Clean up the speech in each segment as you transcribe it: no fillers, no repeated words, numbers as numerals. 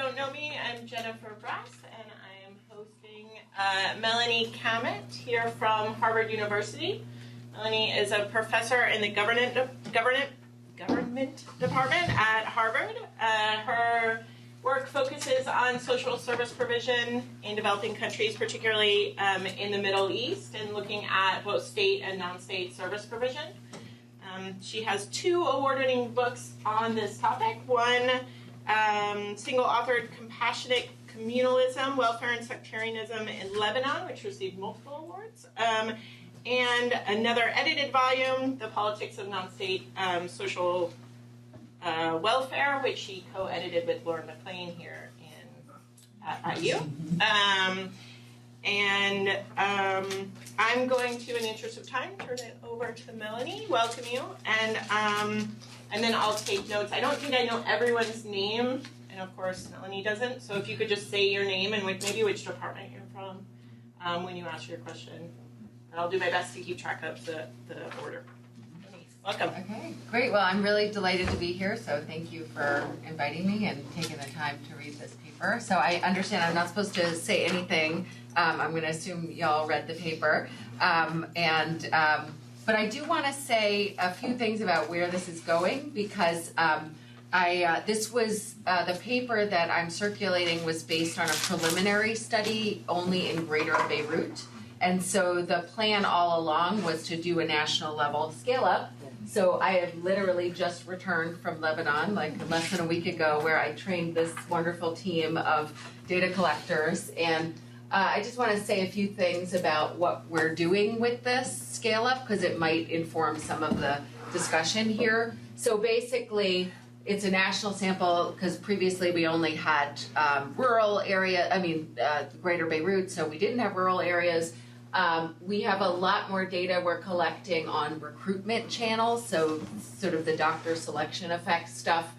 don't know me, I'm Jennifer Brass, and I am hosting Melani Cammett here from Harvard University. Melani is a professor in the government department at Harvard. Her work focuses on social service provision in developing countries, particularly in the Middle East, and looking at both state and non-state service provision. She has 2 award-winning books on this topic. One, single-authored Compassionate Communalism, Welfare and Sectarianism in Lebanon, which received multiple awards. And another edited volume, The Politics of Non-State Social Welfare, which she co-edited with Lauren McLean here at IU. I'm going to, in the interest of time, turn it over to Melani, welcome you, and then I'll take notes. I don't think I know everyone's name, and of course Melani doesn't, so if you could just say your name and maybe which department you're from when you ask your question. I'll do my best to keep track of the order. Welcome. Okay, great. Well, I'm really delighted to be here, so thank you for inviting me and taking the time to read this paper. So I understand I'm not supposed to say anything. I'm going to assume y'all read the paper. But I do want to say a few things about where this is going, because this was the paper that I'm circulating was based on a preliminary study only in Greater Beirut. And so the plan all along was to do a national level scale up. So I have literally just returned from Lebanon, like less than a week ago, where I trained this wonderful team of data collectors. And I just want to say a few things about what we're doing with this scale up, because it might inform some of the discussion here. So basically, it's a national sample because previously we only had rural area, Greater Beirut, so we didn't have rural areas. We have a lot more data we're collecting on recruitment channels, so sort of the doctor selection effect stuff.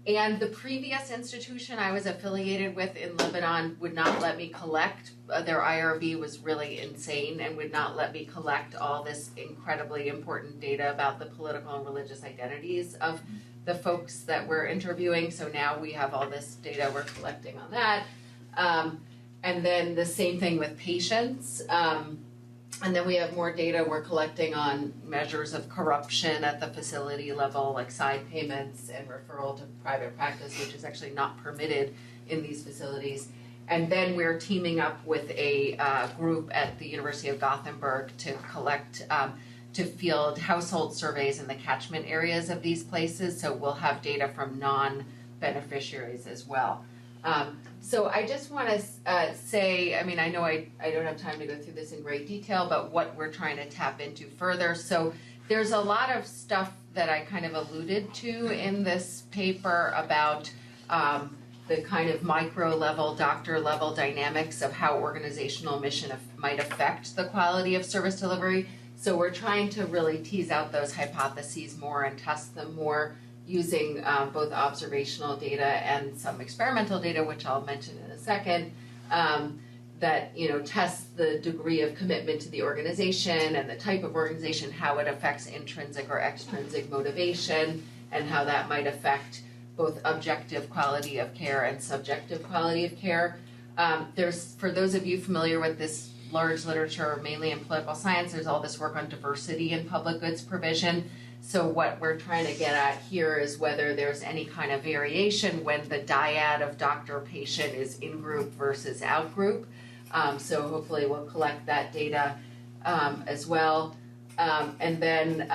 And the previous institution I was affiliated with in Lebanon would not let me collect. Their IRB was really insane and would not let me collect all this incredibly important data about the political and religious identities of the folks that we're interviewing. So now we have all this data we're collecting on that. And then the same thing with patients. And then we have more data we're collecting on measures of corruption at the facility level, like side payments and referral to private practice, which is actually not permitted in these facilities. And then we're teaming up with a group at the University of Gothenburg to collect, to field household surveys in the catchment areas of these places. So we'll have data from non-beneficiaries as well. So I just want to say, I know I don't have time to go through this in great detail, but what we're trying to tap into further. So there's a lot of stuff that I kind of alluded to in this paper about the kind of micro level, doctor level dynamics of how organizational mission might affect the quality of service delivery. So we're trying to really tease out those hypotheses more and test them more, using both observational data and some experimental data, which I'll mention in a second, that tests the degree of commitment to the organization and the type of organization, how it affects intrinsic or extrinsic motivation, and how that might affect both objective quality of care and subjective quality of care. There's, for those of you familiar with this large literature, mainly in political science, there's all this work on diversity in public goods provision. So what we're trying to get at here is whether there's any kind of variation when the dyad of doctor-patient is in-group versus out-group. So hopefully we'll collect that data as well. And then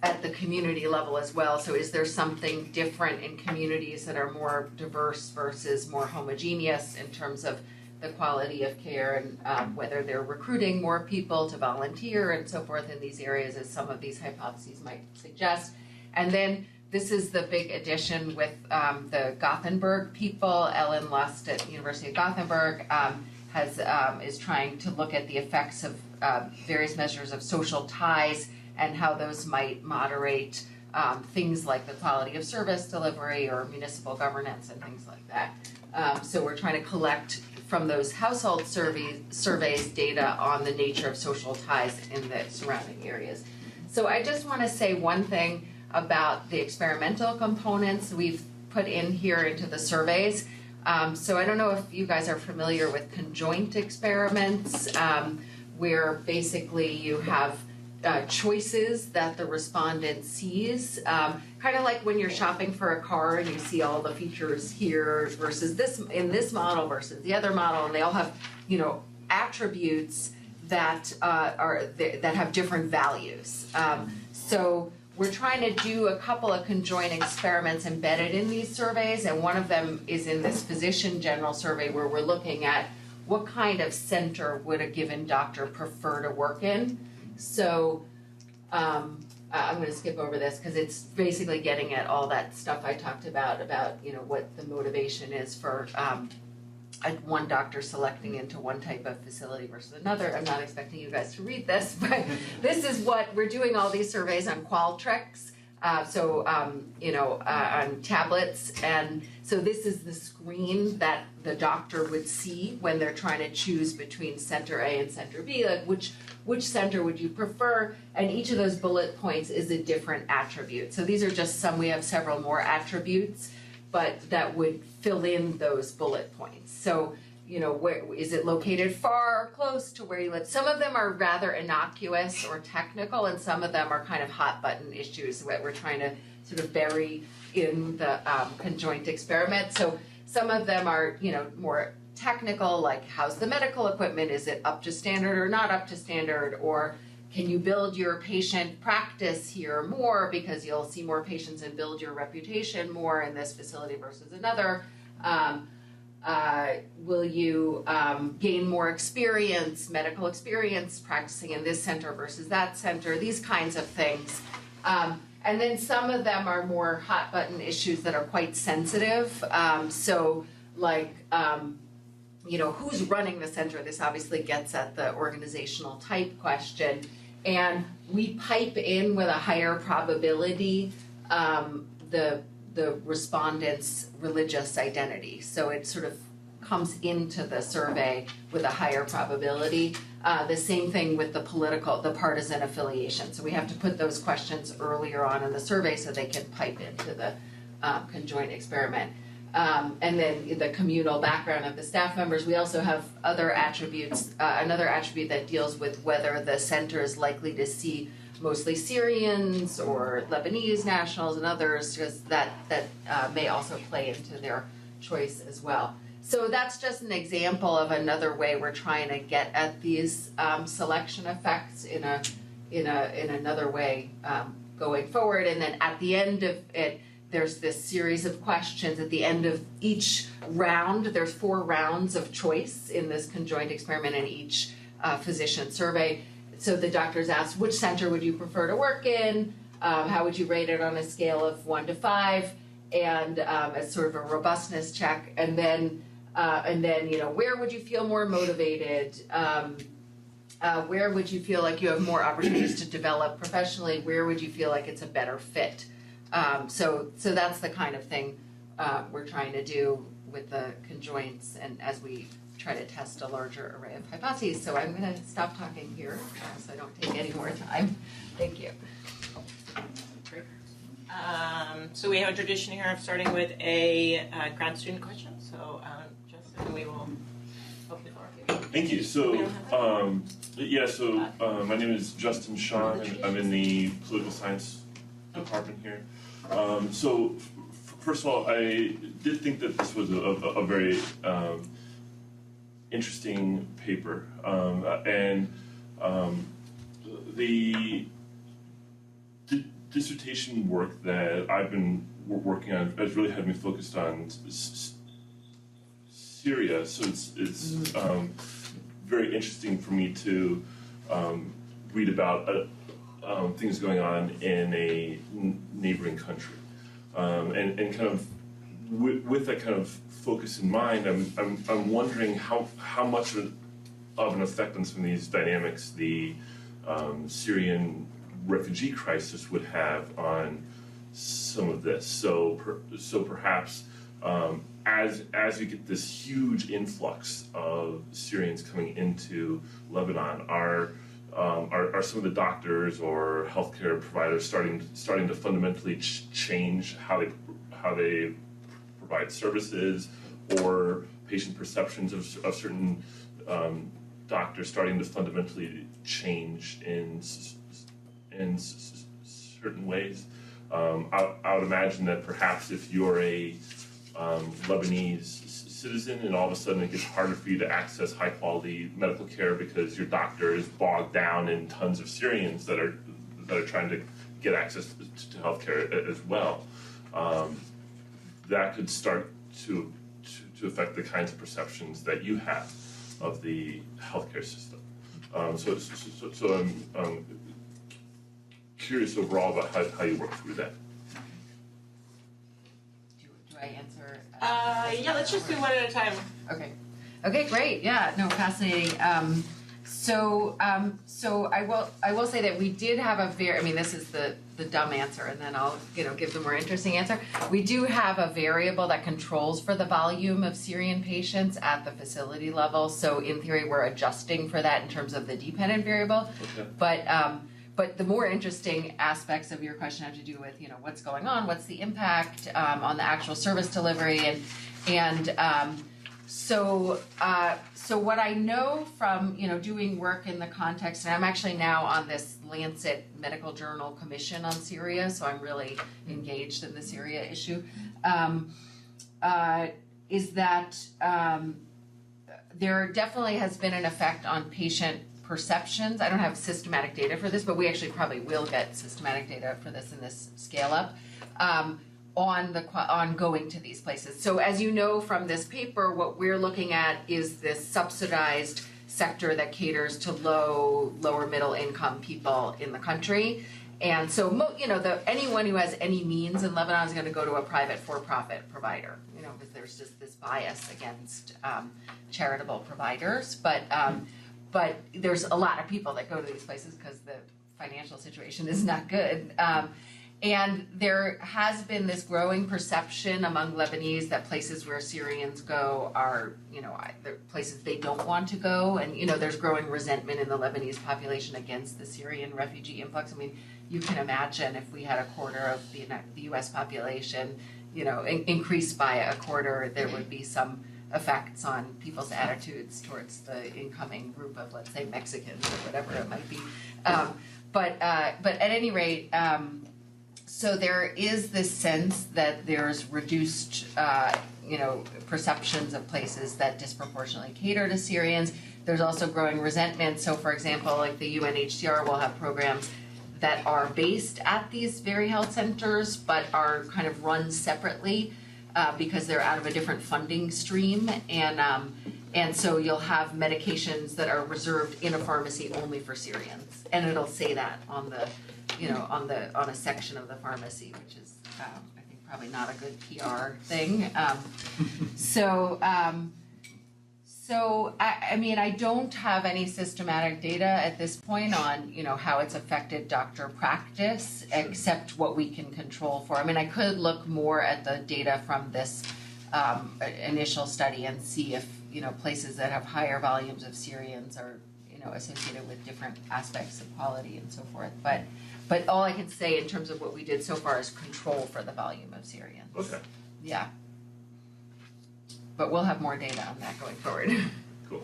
at the community level as well. So is there something different in communities that are more diverse versus more homogeneous in terms of the quality of care and whether they're recruiting more people to volunteer and so forth in these areas, as some of these hypotheses might suggest. And then this is the big addition with the Gothenburg people. Ellen Lust at the University of Gothenburg is trying to look at the effects of various measures of social ties and how those might moderate things like the quality of service delivery or municipal governance and things like that. So we're trying to collect from those household surveys data on the nature of social ties in the surrounding areas. So I just want to say one thing about the experimental components. We've put in here into the surveys. So I don't know if you guys are familiar with conjoint experiments, where basically you have choices that the respondent sees, kind of like when you're shopping for a car and you see all the features here versus this in this model versus the other model, and they all have, you know, attributes that that have different values. So we're trying to do a couple of conjoint experiments embedded in these surveys, and one of them is in this physician general survey where we're looking at what kind of center would a given doctor prefer to work in. So I'm going to skip over this because it's basically getting at all that stuff I talked about, you know, what the motivation is for one doctor selecting into one type of facility versus another. I'm not expecting you guys to read this, but this is what we're doing all these surveys on Qualtrics. You know, on tablets, and so this is the screen that the doctor would see when they're trying to choose between center A and center B, like which center would you prefer, and each of those bullet points is a different attribute. So these are just some, we have several more attributes, but that would fill in those bullet points. So, you know, where is it located far or close to where you live? Some of them are rather innocuous or technical, and some of them are kind of hot button issues that we're trying to sort of bury in the conjoint experiment. So some of them are, you know, more technical, like how's the medical equipment? Is it up to standard or not up to standard? Or can you build your patient practice here more because you'll see more patients and build your reputation more in this facility versus another? Will you gain more experience, medical experience, practicing in this center versus that center, these kinds of things. And then some of them are more hot button issues that are quite sensitive. So like, you know, who's running the center? This obviously gets at the organizational type question. And we pipe in with a higher probability the respondent's religious identity. So it sort of comes into the survey with a higher probability. The same thing with the partisan affiliation. So we have to put those questions earlier on in the survey so they can pipe into the conjoint experiment. And then the communal background of the staff members. We also have other attributes, another attribute that deals with whether the center is likely to see mostly Syrians or Lebanese nationals and others, because that may also play into their choice as well. So that's just an example of another way we're trying to get at these selection effects in another way going forward. And then at the end of it, there's this series of questions. At the end of each round, there's 4 rounds of choice in this conjoint experiment in each physician survey. So the doctors asked, which center would you prefer to work in? How would you rate it on a scale of 1 to 5? And as sort of a robustness check. And then, you know, where would you feel more motivated? Where would you feel like you have more opportunities to develop professionally? Where would you feel like it's a better fit? So that's the kind of thing we're trying to do with the conjoints, and as we try to test a larger array of hypotheses. So I'm going to stop talking here so I don't take any more time. Thank you. Great. So we have a tradition here of starting with a grad student question. So Justin, we will open the floor. Thank you. So, my name is Justin Sean, and I'm in the political science department here. First of all, I did think that this was a very interesting paper, and the dissertation work that I've been working on has really had me focused on Syria. So it's very interesting for me to read about things going on in a neighboring country, and kind of with that kind of focus in mind, I'm wondering how much of an effect on some of these dynamics the Syrian refugee crisis would have on some of this. So perhaps as we get this huge influx of Syrians coming into Lebanon, are some of the doctors or healthcare providers starting to fundamentally change how they provide services, or patient perceptions of certain doctors starting to fundamentally change in certain ways. I would imagine that perhaps if you're a Lebanese citizen and all of a sudden it gets harder for you to access high quality medical care because your doctor is bogged down in tons of Syrians that are trying to get access to healthcare as well, that could start to affect the kinds of perceptions that you have of the healthcare system. So I'm curious overall about how you work through that. Do I answer? Yeah, let's just do one at a time. Okay. Okay, great. Yeah, no, fascinating. So I will say that we did have a this is the dumb answer, and then I'll give the more interesting answer. We do have a variable that controls for the volume of Syrian patients at the facility level. So in theory, we're adjusting for that in terms of the dependent variable. Okay. But the more interesting aspects of your question have to do with what's going on, what's the impact on the actual service delivery, so what I know from doing work in the context, and I'm actually now on this Lancet Medical Journal Commission on Syria, so I'm really engaged in the Syria issue, is that there definitely has been an effect on patient perceptions. I don't have systematic data for this, but we actually probably will get systematic data for this in this scale up. On going to these places. So as you know from this paper, what we're looking at is this subsidized sector that caters to lower middle income people in the country. And so, anyone who has any means in Lebanon is going to go to a private for-profit provider, because there's just this bias against charitable providers. But there's a lot of people that go to these places because the financial situation is not good. And there has been this growing perception among Lebanese that places where Syrians go are, they're places they don't want to go. And, there's growing resentment in the Lebanese population against the Syrian refugee influx. I mean, you can imagine if we had a quarter of the U.S. population, increased by a quarter, there would be some effects on people's attitudes towards the incoming group of, let's say, Mexicans or whatever it might be. But at any rate, so there is this sense that there's reduced, perceptions of places that disproportionately cater to Syrians. There's also growing resentment. So, for example, like the UNHCR will have programs that are based at these very health centers, but are kind of run separately because they're out of a different funding stream. And so you'll have medications that are reserved in a pharmacy only for Syrians, and it'll say that on the on a section of the pharmacy, which is I think probably not a good PR thing. So I don't have any systematic data at this point on how it's affected doctor practice, except what we can control for. I mean, I could look more at the data from this initial study and see if places that have higher volumes of Syrians are associated with different aspects of quality and so forth. But all I can say in terms of what we did so far is control for the volume of Syrians. Okay. Yeah. But we'll have more data on that going forward. Cool.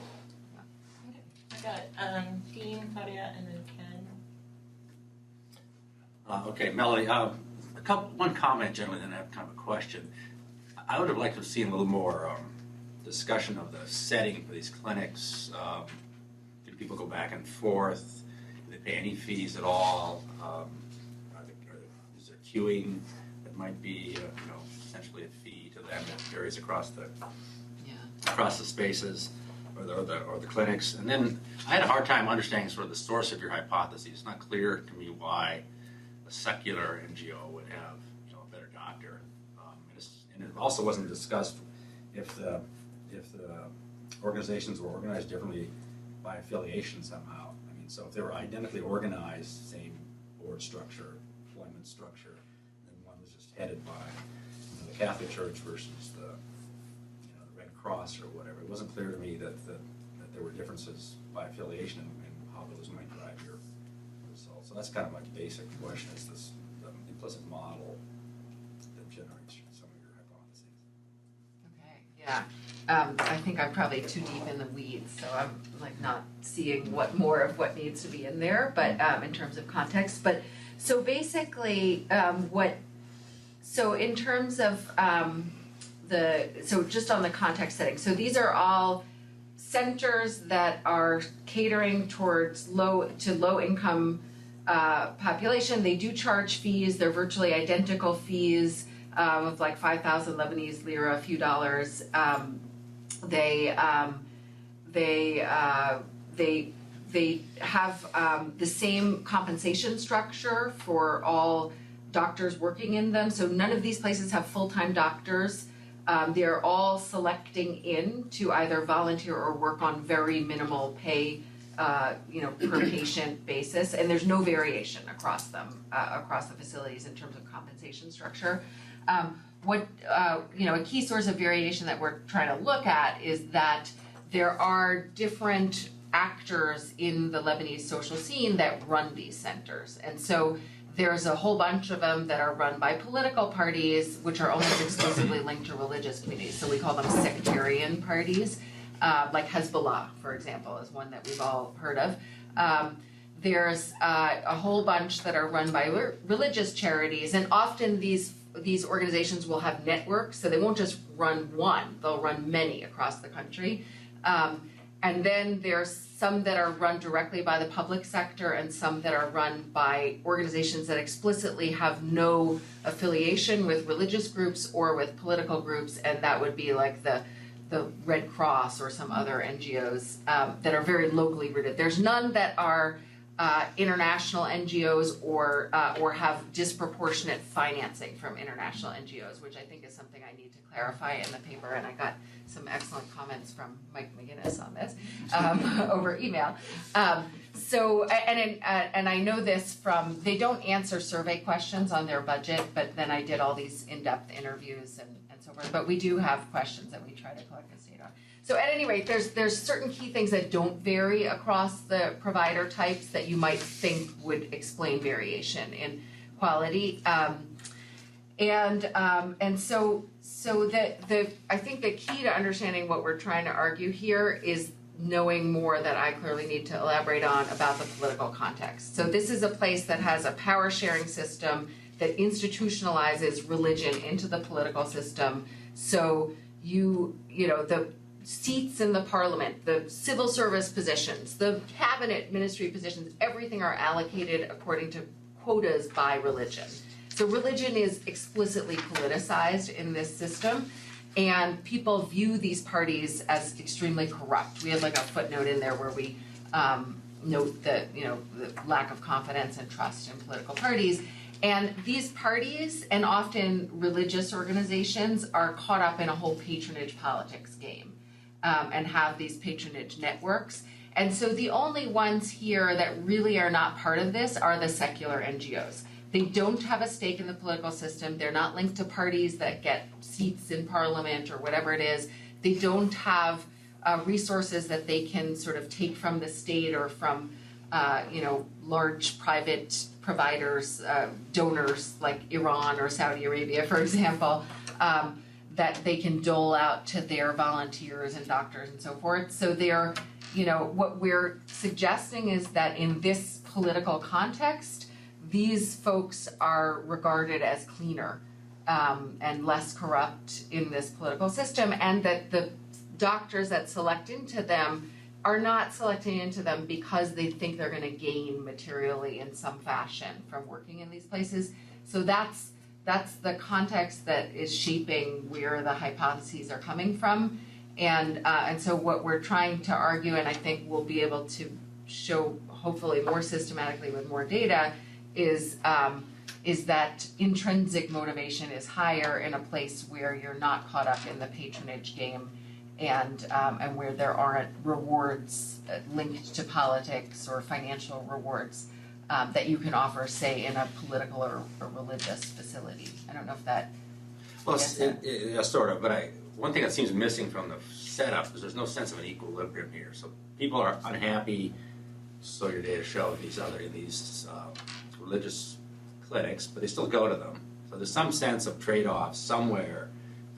Okay. I got Dean, Claudia, and then Ken. Okay, Melanie. One comment generally, then I have kind of a question. I would have liked to have seen a little more discussion of the setting for these clinics. Do people go back and forth? Do they pay any fees at all? Is there queuing that might be, essentially a fee to them that varies across the spaces or the clinics? And then I had a hard time understanding sort of the source of your hypotheses. It's not clear to me why a secular NGO would have a better doctor. And it also wasn't discussed if the organizations were organized differently by affiliation somehow. I mean, so if they were identically organized, same board structure, employment structure, then one was just headed by the Catholic Church versus the Red Cross or whatever. It wasn't clear to me that there were differences by affiliation and how those might drive your results. So that's kind of my basic question: is this the implicit model that generates some of your hypotheses? Yeah, I think I'm probably too deep in the weeds, so I'm like not seeing what more of what needs to be in there, but in terms of context. But so basically, so in terms of so just on the context setting, so these are all centers that are catering towards low income population. They do charge fees. They're virtually identical fees of like 5,000 Lebanese lira, a few dollars. They have the same compensation structure for all doctors working in them. So none of these places have full-time doctors. They're all selecting in to either volunteer or work on very minimal pay, per patient basis, and there's no variation across them, across the facilities in terms of compensation structure. A key source of variation that we're trying to look at is that there are different actors in the Lebanese social scene that run these centers, and so there's a whole bunch of them that are run by political parties, which are almost exclusively linked to religious communities. So we call them sectarian parties, like Hezbollah, for example, is one that we've all heard of. There's a whole bunch that are run by religious charities, and often these organizations will have networks, so they won't just run one, they'll run many across the country. And then there's some that are run directly by the public sector and some that are run by organizations that explicitly have no affiliation with religious groups or with political groups, and that would be like the Red Cross or some other NGOs that are very locally rooted. There's none that are international NGOs or have disproportionate financing from international NGOs, which I think is something I need to clarify in the paper, and I got some excellent comments from Mike McGinnis on this over email. And I know this from, they don't answer survey questions on their budget, but then I did all these in-depth interviews and so forth, but we do have questions that we try to collect as data on. So at any rate, there's certain key things that don't vary across the provider types that you might think would explain variation in quality. So I think the key to understanding what we're trying to argue here is knowing more that I clearly need to elaborate on about the political context. So this is a place that has a power sharing system that institutionalizes religion into the political system. So the seats in the parliament, the civil service positions, the cabinet ministry positions, everything are allocated according to quotas by religion. So religion is explicitly politicized in this system, and people view these parties as extremely corrupt. We had like a footnote in there where we note that, the lack of confidence and trust in political parties. And these parties and often religious organizations are caught up in a whole patronage politics game and have these patronage networks. And so the only ones here that really are not part of this are the secular NGOs. They don't have a stake in the political system. They're not linked to parties that get seats in parliament or whatever it is. They don't have resources that they can sort of take from the state or from, large private providers, donors like Iran or Saudi Arabia, for example, that they can dole out to their volunteers and doctors and so forth. So they're, what we're suggesting is that in this political context, these folks are regarded as cleaner and less corrupt in this political system, and that the doctors that select into them are not selecting into them because they think they're going to gain materially in some fashion from working in these places. So that's the context that is shaping where the hypotheses are coming from, and so what we're trying to argue, and I think we'll be able to show hopefully more systematically with more data, is that intrinsic motivation is higher in a place where you're not caught up in the patronage game, and where there aren't rewards linked to politics or financial rewards that you can offer, say, in a political or religious facility. I don't know if that. Well, sort of. But one thing that seems missing from the setup is there's no sense of an equilibrium here. So people are unhappy. So your data show in these religious clinics, but they still go to them. So there's some sense of trade-off somewhere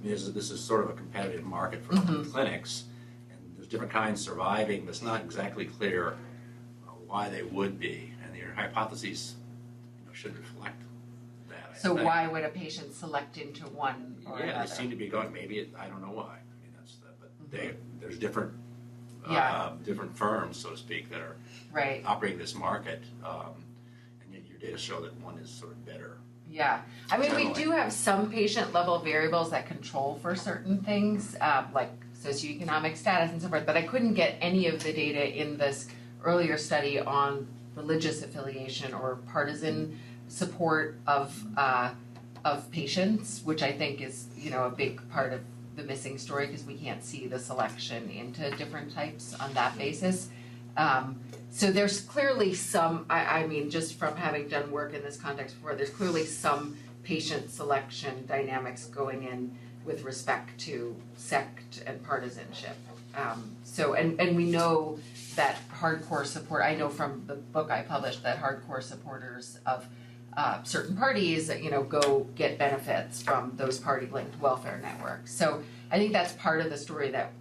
mean, this is sort of a competitive market for clinics, and there's different kinds surviving, but it's not exactly clear why they would be, and your hypotheses should reflect that. So why would a patient select into one or another? Yeah, they seem to be going, I don't know why. I mean, but there's different different firms, so to speak, that are operating this market, and yet your data show that one is sort of better. Yeah, I mean, we do have some patient-level variables that control for certain things, like socioeconomic status and so forth, but I couldn't get any of the data in this earlier study on religious affiliation or partisan support of patients, which I think is, a big part of the missing story because we can't see the selection into different types on that basis. So there's clearly some, I mean, just from having done work in this context before, there's clearly some patient selection dynamics going in with respect to sect and partisanship. And we know that hardcore support, I know from the book I published that hardcore supporters of certain parties, go get benefits from those party-linked welfare networks. So I think that's part of the story that,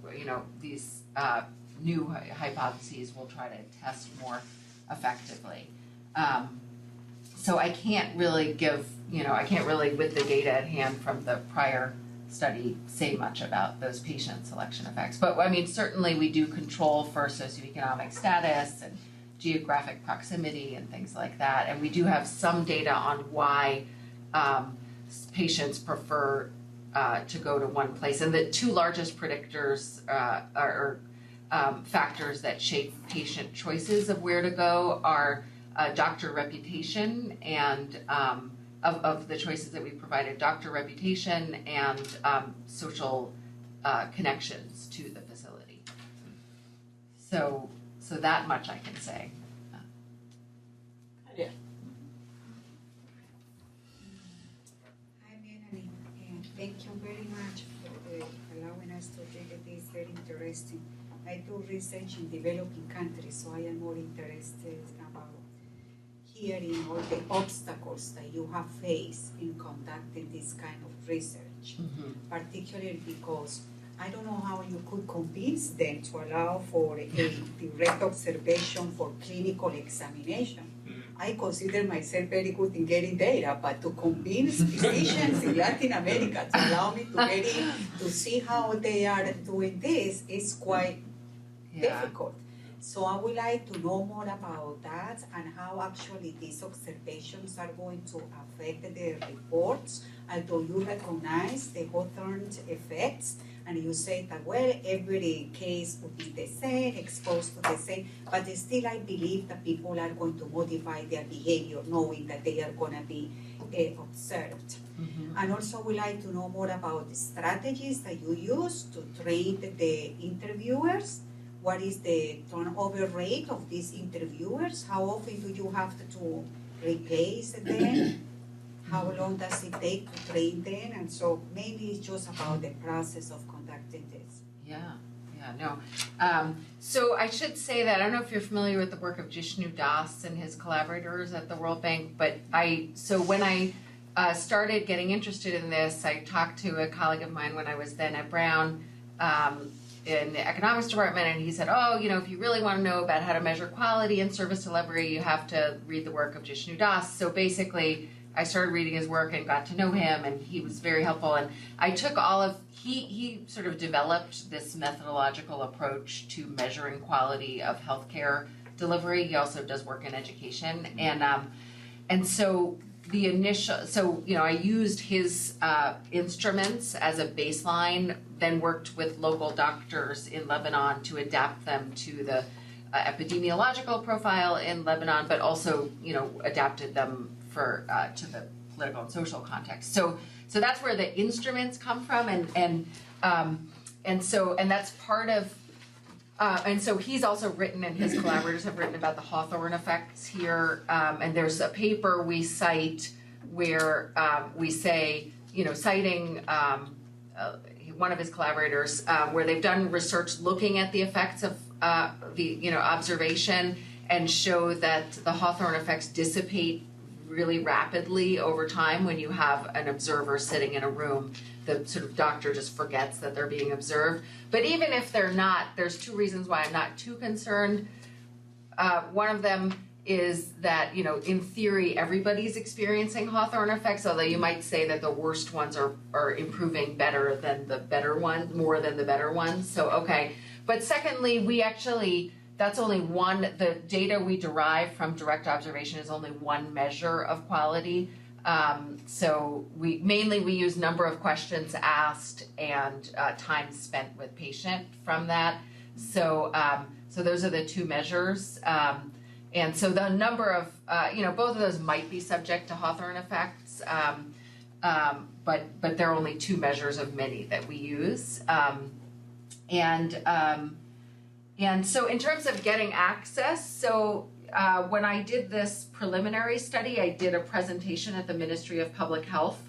these new hypotheses will try to test more effectively. So I can't really with the data at hand from the prior study, say much about those patient selection effects. But I mean, certainly we do control for socioeconomic status and geographic proximity and things like that. And we do have some data on why patients prefer to go to one place. And the two largest predictors are factors that shape patient choices of where to go are doctor reputation and of the choices that we provided, doctor reputation and social connections to the facility. So that much I can say. Yeah. Hi, Melani, and thank you very much for allowing us to take this very interesting. I do research in developing countries, so I am more interested about hearing all the obstacles that you have faced in conducting this kind of research, particularly because I don't know how you could convince them to allow for a direct observation for clinical examination. I consider myself very good in getting data, but to convince physicians in Latin America to allow me to get in to see how they are doing this is quite difficult. So I would like to know more about that and how actually these observations are going to affect the reports, although you recognize the Hawthorne effects and you say that, well, every case would be the same, exposed to the same, but still I believe that people are going to modify their behavior knowing that they are going to be observed. And also would like to know more about the strategies that you use to train the interviewers. What is the turnover rate of these interviewers? How often do you have to replace them? How long does it take to train them? And so mainly it's just about the process of conducting this. So I should say that I don't know if you're familiar with the work of Jishnu Das and his collaborators at the World Bank, but when I started getting interested in this, I talked to a colleague of mine when I was then at Brown, in the economics department, and he said, if you really want to know about how to measure quality and service delivery, you have to read the work of Jishnu Das. So basically, I started reading his work and got to know him, and he was very helpful. And I took he sort of developed this methodological approach to measuring quality of healthcare delivery. He also does work in education, and so I used his instruments as a baseline, then worked with local doctors in Lebanon to adapt them to the epidemiological profile in Lebanon, but also, adapted them to the political and social context. So that's where the instruments come from, and that's part of. And so he's also written, and his collaborators have written about the Hawthorne effects here. And there's a paper we cite where we say, citing one of his collaborators, where they've done research looking at the effects of the observation and show that the Hawthorne effects dissipate really rapidly over time when you have an observer sitting in a room. The sort of doctor just forgets that they're being observed. But even if they're not, there's two reasons why I'm not too concerned. One of them is that, in theory, everybody's experiencing Hawthorne effects, although you might say that the worst ones are improving better than the better ones, more than the better ones. So, okay. But secondly, that's only one, the data we derive from direct observation is only one measure of quality. So we use number of questions asked and time spent with patient from that. So those are the two measures. And so the number of, both of those might be subject to Hawthorne effects, but there are only two measures of many that we use. And so in terms of getting access, when I did this preliminary study, I did a presentation at the Ministry of Public Health,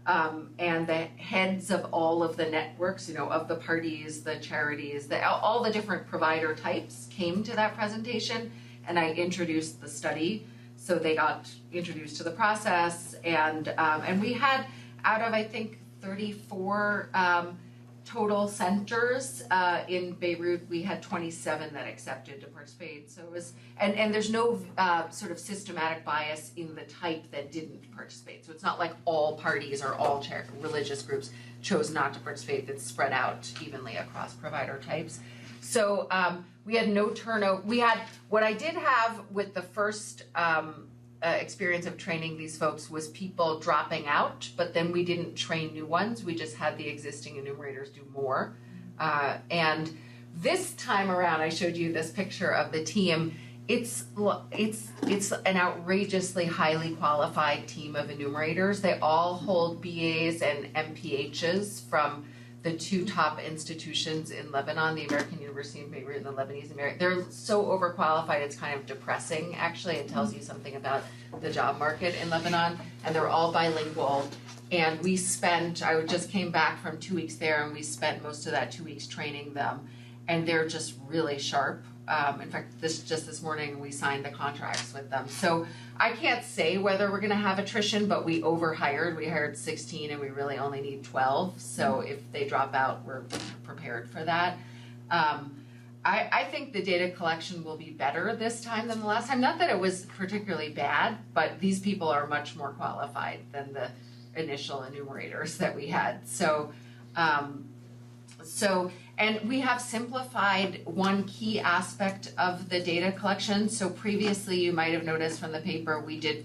and the heads of all of the networks, of the parties, the charities, all the different provider types came to that presentation, and I introduced the study. So they got introduced to the process, and we had, out of I think 34 total centers in Beirut, we had 27 that accepted to participate. So it was, and there's no sort of systematic bias in the type that didn't participate. So it's not like all parties or all religious groups chose not to participate. It's spread out evenly across provider types. So we had no turnover. What I did have with the first experience of training these folks was people dropping out, but then we didn't train new ones. We just had the existing enumerators do more. And this time around, I showed you this picture of the team. It's an outrageously highly qualified team of enumerators. They all hold BAs and MPHs from the two top institutions in Lebanon, the American University in Beirut and the Lebanese American. They're so overqualified, it's kind of depressing, actually. It tells you something about the job market in Lebanon. And they're all bilingual. And I just came back from 2 weeks there, and we spent most of that 2 weeks training them. And they're just really sharp. In fact, this morning we signed the contracts with them. So I can't say whether we're going to have attrition, but we overhired. We hired 16 and we really only need 12. So if they drop out, we're prepared for that. I think the data collection will be better this time than the last time. Not that it was particularly bad, but these people are much more qualified than the initial enumerators that we had. And we have simplified one key aspect of the data collection. So previously, you might have noticed from the paper, we did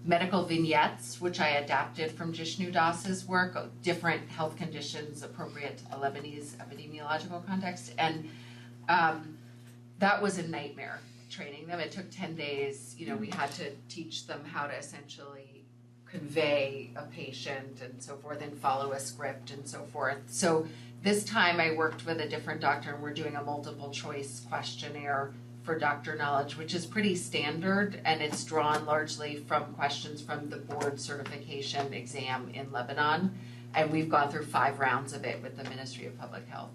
medical vignettes, which I adapted from Jishnu Das's work, different health conditions appropriate to the Lebanese epidemiological context. And that was a nightmare training them. It took 10 days. We had to teach them how to essentially convey a patient and so forth and follow a script and so forth. So this time I worked with a different doctor, and we're doing a multiple choice questionnaire for doctor knowledge, which is pretty standard, and it's drawn largely from questions from the board certification exam in Lebanon. And we've gone through 5 rounds of it with the Ministry of Public Health.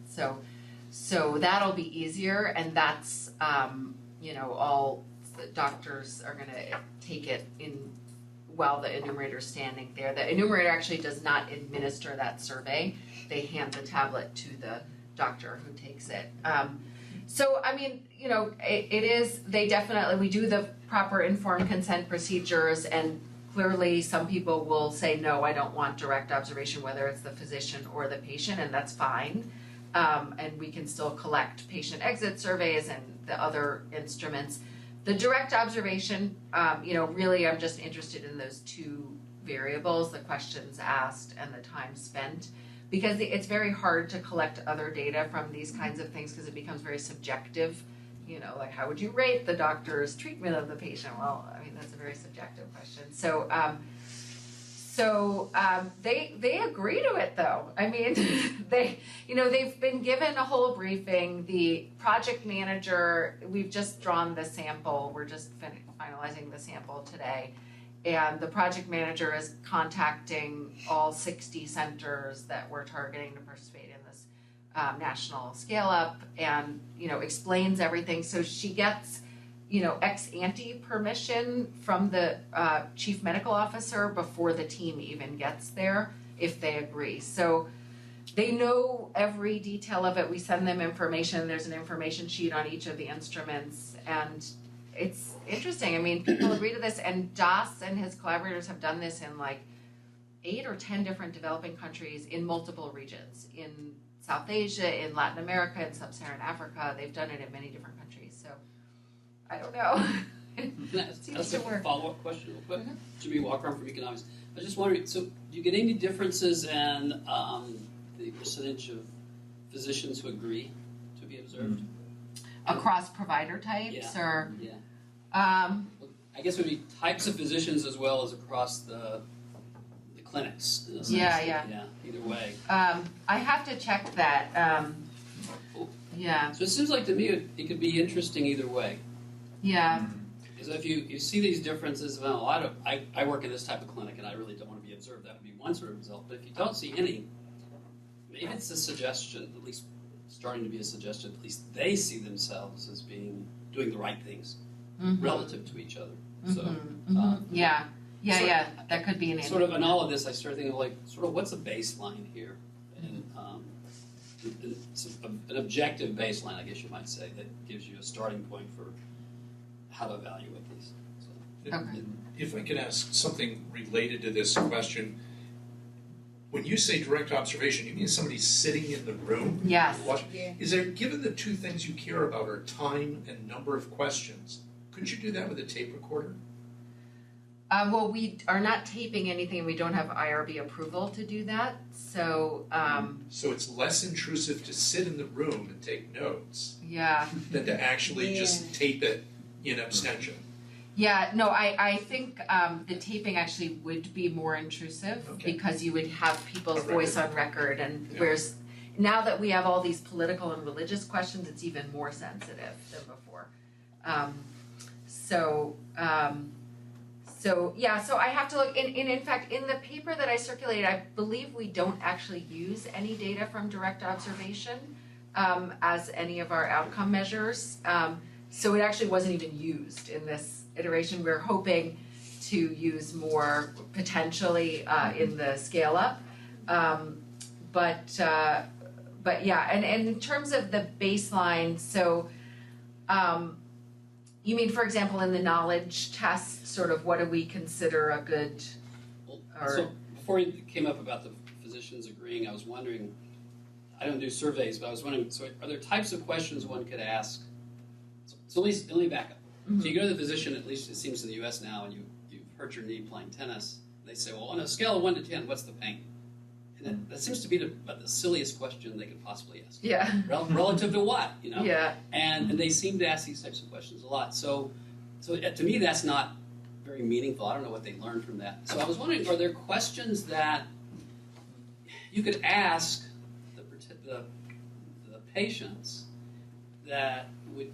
So that'll be easier, and that's, all the doctors are going to take it in while the enumerator's standing there. The enumerator actually does not administer that survey. They hand the tablet to the doctor who takes it. We do the proper informed consent procedures, and clearly some people will say, no, I don't want direct observation, whether it's the physician or the patient, and that's fine. And we can still collect patient exit surveys and the other instruments. The direct observation, really I'm just interested in those 2 variables, the questions asked and the time spent, because it's very hard to collect other data from these kinds of things because it becomes very subjective. Like how would you rate the doctor's treatment of the patient? Well, that's a very subjective question. So they agree to it though. They've been given a whole briefing. The project manager, we've just drawn the sample. We're just finalizing the sample today. And the project manager is contacting all 60 centers that we're targeting to participate in this national scale up, and explains everything. So she gets ex ante permission from the chief medical officer before the team even gets there, if they agree. So they know every detail of it. We send them information. There's an information sheet on each of the instruments, and it's interesting. I mean, people agree to this, and Das and his collaborators have done this in like 8 or 10 different developing countries in multiple regions, in South Asia, in Latin America, in Sub-Saharan Africa. They've done it in many different countries. So I don't know. That's a follow-up question real quick. Jimmy Walker from Economics. I was just wondering, so do you get any differences in the percentage of physicians who agree to be observed? Across provider types, or Yeah. I guess it would be types of physicians as well as across the clinics. In a sense. Yeah. Either way. I have to check that. Yeah. So it seems like to me it could be interesting either way. Yeah. Because if you see these differences, well, I work in this type of clinic and I really don't want to be observed. That would be one sort of result. But if you don't see any, maybe it's a suggestion, at least starting to be a suggestion, at least they see themselves as doing the right things relative to each other. So Yeah, that could be an sort of in all of this, I started thinking like, sort of what's a baseline here? And it's an objective baseline, I guess you might say, that gives you a starting point for how to evaluate these. So. Okay. If I could ask something related to this question, when you say direct observation, you mean somebody sitting in the room? Yes. Yeah. Is there, given the two things you care about are time and number of questions, couldn't you do that with a tape recorder? Well, we are not taping anything. We don't have IRB approval to do that. So, So it's less intrusive to sit in the room and take notes yeah. than to actually just tape it in abstention. Yeah, no, I think the taping actually would be more intrusive because you would have people's voice on record, and whereas now that we have all these political and religious questions, it's even more sensitive than before. So I have to look. In fact, in the paper that I circulated, I believe we don't actually use any data from direct observation as any of our outcome measures. So it actually wasn't even used in this iteration. We're hoping to use more potentially in the scale up. But yeah, and in terms of the baseline, so you mean, for example, in the knowledge test, sort of what do we consider a good? So before you came up about the physicians agreeing, I was wondering, I don't do surveys, but I was wondering, so are there types of questions one could ask? So let me back up. So you go to the physician, at least it seems in the US now, and you've hurt your knee playing tennis. They say, well, on a scale of 1 to 10, what's the pain? And that seems to be about the silliest question they could possibly ask. Yeah. Relative to what, you know? Yeah. And they seem to ask these types of questions a lot. So to me, that's not very meaningful. I don't know what they learned from that. So I was wondering, are there questions that you could ask the patients that would...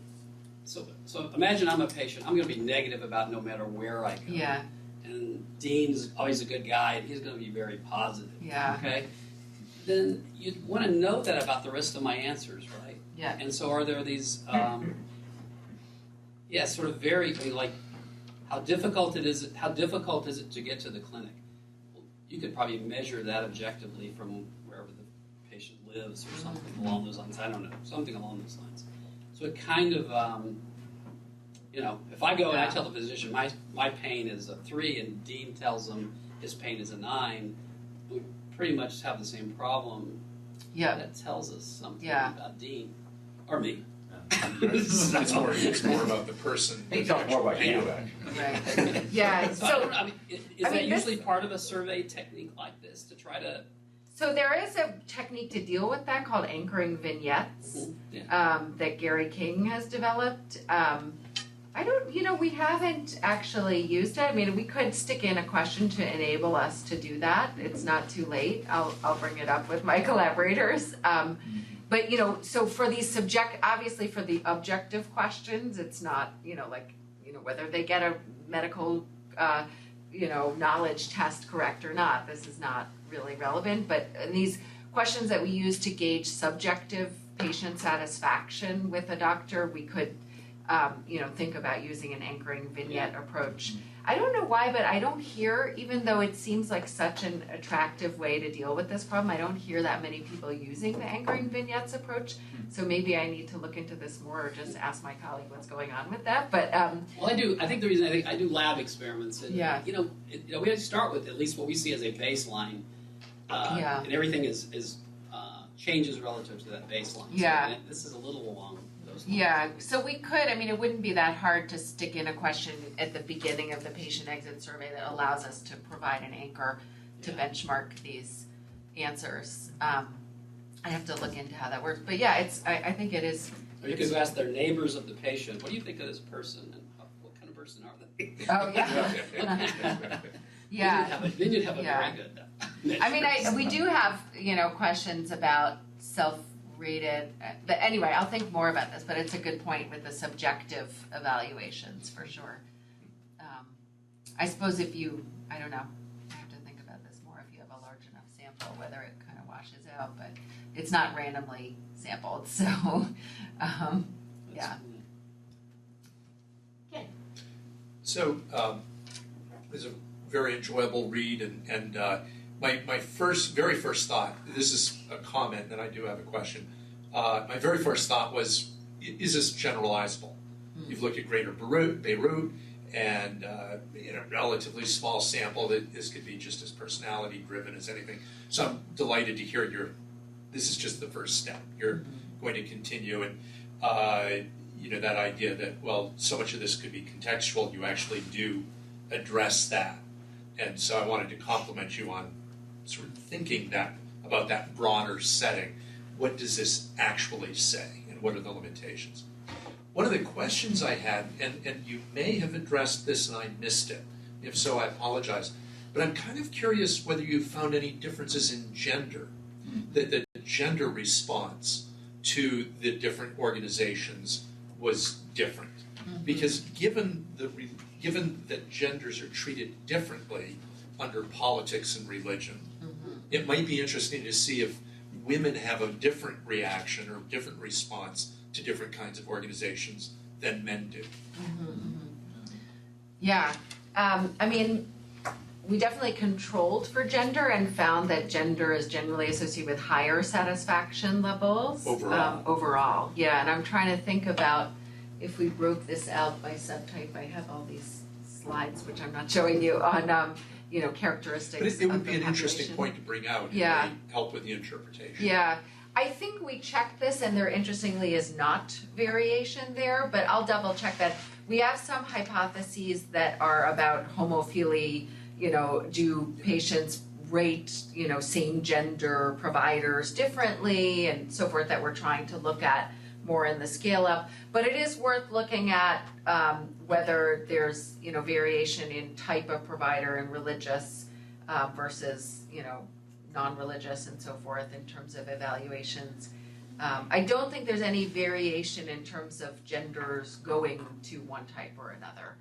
So imagine I'm a patient. I'm going to be negative about no matter where I go. Yeah. And Dean's always a good guy, and he's going to be very positive. Yeah. Okay? Then you'd want to know that about the rest of my answers, right? Yeah. And so are there these, sort of very, like, how difficult is it to get to the clinic? Well, you could probably measure that objectively from wherever the patient lives or something along those lines. I don't know, something along those lines. So it kind of, if I go and I tell the physician my pain is a 3 and Dean tells him his pain is a 9, we pretty much have the same problem. Yeah. That tells us something about Dean or me. It's more about the person. They talk more about you, actually. Right. Yeah. So I don't know, is that usually part of a survey technique like this to try to? So there is a technique to deal with that called anchoring vignettes that Gary King has developed. We haven't actually used it. I mean, we could stick in a question to enable us to do that. It's not too late. I'll bring it up with my collaborators. But so for these obviously for the objective questions, it's not, whether they get a medical, knowledge test correct or not. This is not really relevant. But these questions that we use to gauge subjective patient satisfaction with a doctor, we could think about using an anchoring vignette approach. I don't know why, but I don't hear, even though it seems like such an attractive way to deal with this problem, I don't hear that many people using the anchoring vignettes approach. So maybe I need to look into this more, or just ask my colleague what's going on with that. But well, I do. I think the reason I do lab experiments, and Yeah. we have to start with at least what we see as a baseline, and everything is changes relative to that baseline. Yeah. So this is a little along those lines. Yeah, so we could, it wouldn't be that hard to stick in a question at the beginning of the patient exit survey that allows us to provide an anchor to benchmark these answers. I have to look into how that works, but yeah, I think it is. Or you could ask their neighbors of the patient, what do you think of this person, and what kind of person are they? Oh, yeah. Yeah. Then you'd have a Yeah. very good measure. We do have, questions about self-rated, but anyway, I'll think more about this, but it's a good point with the subjective evaluations for sure. I suppose I don't know, I have to think about this more, if you have a large enough sample, whether it kind of washes out, but it's not randomly sampled, so, yeah. Okay. So, it was a very enjoyable read, and my very first thought, this is a comment, and I do have a question. My very first thought was, is this generalizable? You've looked at Greater Beirut, and in a relatively small sample, that this could be just as personality-driven as anything. So I'm delighted to hear this is just the first step. You're going to continue, and that idea that, well, so much of this could be contextual, you actually do address that. And so I wanted to compliment you on sort of thinking about that broader setting. What does this actually say, and what are the limitations? One of the questions I had, and you may have addressed this and I missed it. If so, I apologize. But I'm kind of curious whether you found any differences in gender, that the gender response to the different organizations was different. Because given that genders are treated differently under politics and religion, it might be interesting to see if women have a different reaction or different response to different kinds of organizations than men do. Yeah, we definitely controlled for gender and found that gender is generally associated with higher satisfaction levels. Overall. Yeah, and I'm trying to think about if we broke this out by subtype. I have all these slides, which I'm not showing you, on characteristics. But it would be an population. interesting point to bring out. Yeah. It may help with the interpretation. Yeah. I think we checked this, and there interestingly is not variation there, but I'll double check that. We have some hypotheses that are about homophily, do patients rate, same gender providers differently and so forth, that we're trying to look at more in the scale up. But it is worth looking at whether there's, variation in type of provider and religious versus, non-religious and so forth in terms of evaluations. I don't think there's any variation in terms of genders going to one type or another.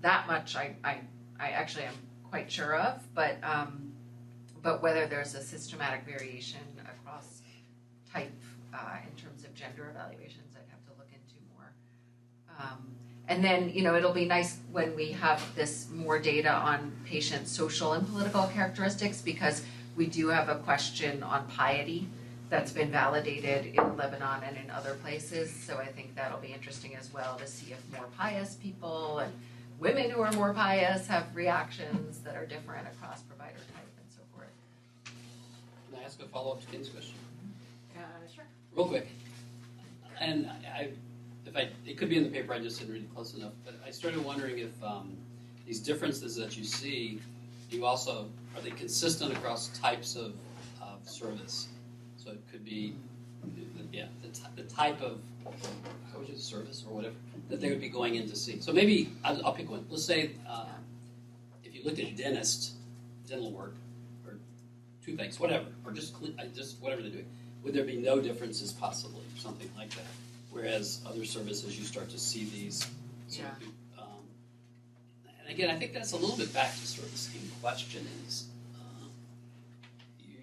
That much I actually am quite sure of, but whether there's a systematic variation across type in terms of gender evaluations, I'd have to look into more. And then, it'll be nice when we have this more data on patient social and political characteristics, because we do have a question on piety that's been validated in Lebanon and in other places. So I think that'll be interesting as well, to see if more pious people and women who are more pious have reactions that are different across provider type and so forth. Can I ask a follow-up to Ken's question? Sure. Real quick. And it could be in the paper, I just didn't read it close enough, but I started wondering if these differences that you see, are they consistent across types of service? So it could be, the type of, service or whatever, that they would be going in to see. So maybe, I'll pick one. Let's say, if you looked at a dentist, dental work, or toothaches, whatever, or just whatever they're doing, would there be no differences possibly, or something like that? Whereas other services, you start to see these sort of, and again, I think that's a little bit back to sort of the same question is,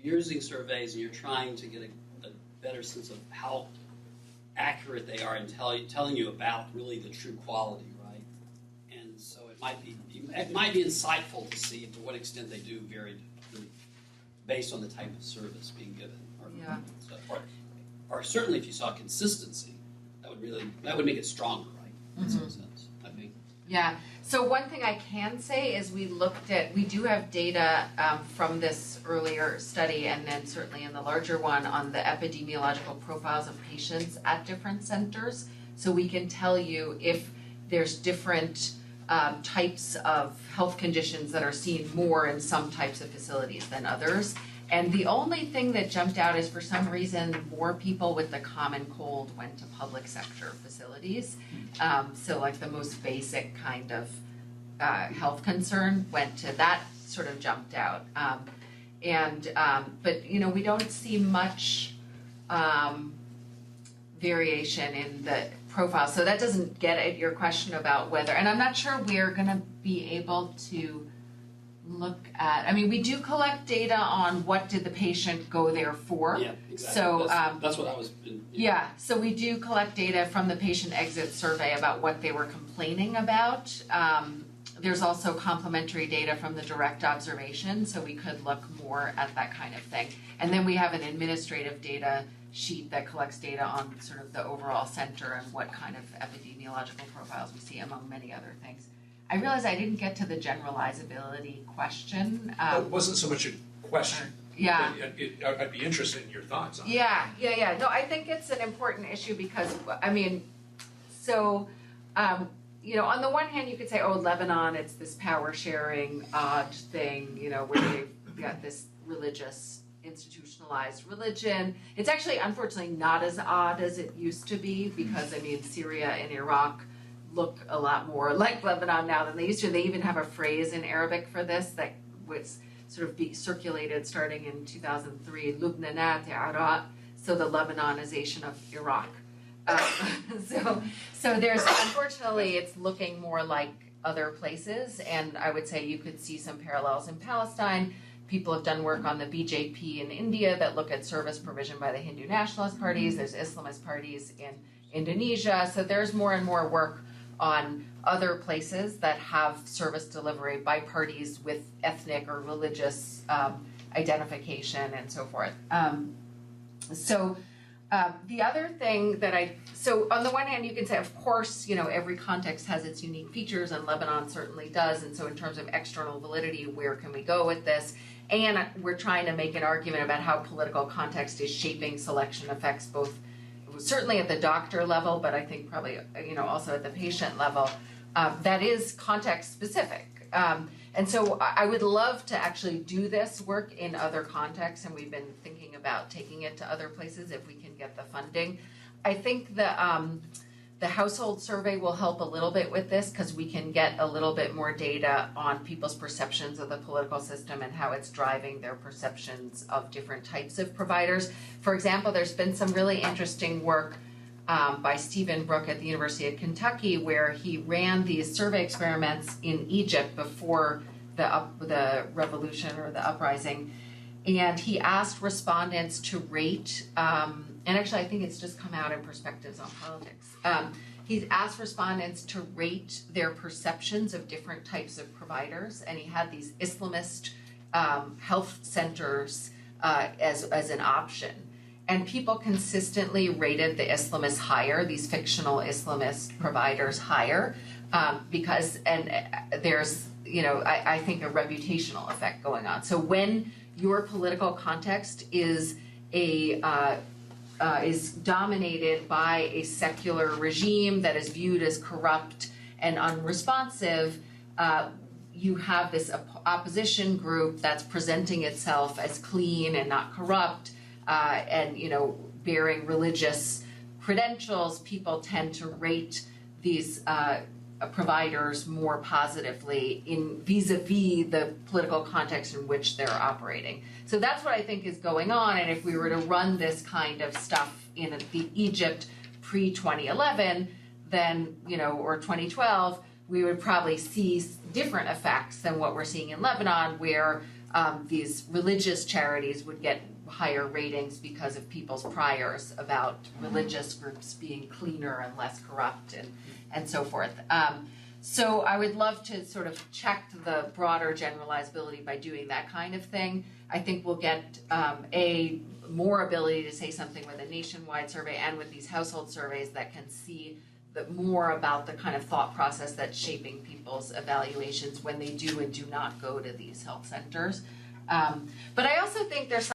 you're using surveys and you're trying to get a better sense of how accurate they are in telling you about really the true quality, right? And so it might be insightful to see to what extent they do vary based on the type of service being given. Or certainly if you saw consistency, that would make it stronger, right? In some sense, I think. Yeah. So one thing I can say is we do have data from this earlier study, and then certainly in the larger one, on the epidemiological profiles of patients at different centers. So we can tell you if there's different types of health conditions that are seen more in some types of facilities than others. And the only thing that jumped out is, for some reason, more people with the common cold went to public sector facilities. So like the most basic kind of health concern went to that, sort of jumped out. But we don't see much variation in the profile. So that doesn't get at your question about whether, and I'm not sure we're gonna be able to look at, we do collect data on what did the patient go there for. Yeah, exactly. So that's what I was. Yeah, so we do collect data from the patient exit survey about what they were complaining about. There's also complementary data from the direct observation, so we could look more at that kind of thing. And then we have an administrative data sheet that collects data on sort of the overall center and what kind of epidemiological profiles we see, among many other things. I realize I didn't get to the generalizability question. It wasn't so much a question. Yeah. I'd be interested in your thoughts on it. Yeah. No, I think it's an important issue because, on the one hand, you could say, Lebanon, it's this power sharing odd thing, where they've got this religious, institutionalized religion. It's actually, unfortunately, not as odd as it used to be because, Syria and Iraq look a lot more like Lebanon now than they used to. They even have a phrase in Arabic for this that was sort of be circulated starting in 2003, Lubnanat Iraq, so the Lebanonization of Iraq. So there's, unfortunately, it's looking more like other places, and I would say you could see some parallels in Palestine. People have done work on the BJP in India that look at service provision by the Hindu nationalist parties. There's Islamist parties in Indonesia. So there's more and more work on other places that have service delivery by parties with ethnic or religious identification and so forth. The other thing that so on the one hand, you can say, of course, every context has its unique features, and Lebanon certainly does. And so in terms of external validity, where can we go with this? And we're trying to make an argument about how political context is shaping selection effects, both certainly at the doctor level, but I think probably, also at the patient level, that is context specific. And so I would love to actually do this work in other contexts, and we've been thinking about taking it to other places if we can get the funding. I think the household survey will help a little bit with this because we can get a little bit more data on people's perceptions of the political system and how it's driving their perceptions of different types of providers. For example, there's been some really interesting work by Stephen Brook at the University of Kentucky, where he ran these survey experiments in Egypt before the revolution or the uprising, and he asked respondents to rate, and actually I think it's just come out in Perspectives on Politics. He asked respondents to rate their perceptions of different types of providers, and he had these Islamist health centers as an option. And people consistently rated the Islamists higher, these fictional Islamist providers higher, because there's, I think a reputational effect going on. So when your political context is dominated by a secular regime that is viewed as corrupt and unresponsive, you have this opposition group that's presenting itself as clean and not corrupt, and bearing religious credentials. People tend to rate these providers more positively in vis-a-vis the political context in which they're operating. So that's what I think is going on, and if we were to run this kind of stuff in the Egypt pre-2011, then, or 2012, we would probably see different effects than what we're seeing in Lebanon, where these religious charities would get higher ratings because of people's priors about religious groups being cleaner and less corrupt and so forth. So I would love to sort of check the broader generalizability by doing that kind of thing. I think we'll get more ability to say something with a nationwide survey and with these household surveys that can see more about the kind of thought process that's shaping people's evaluations when they do and do not go to these health centers. But I also think there's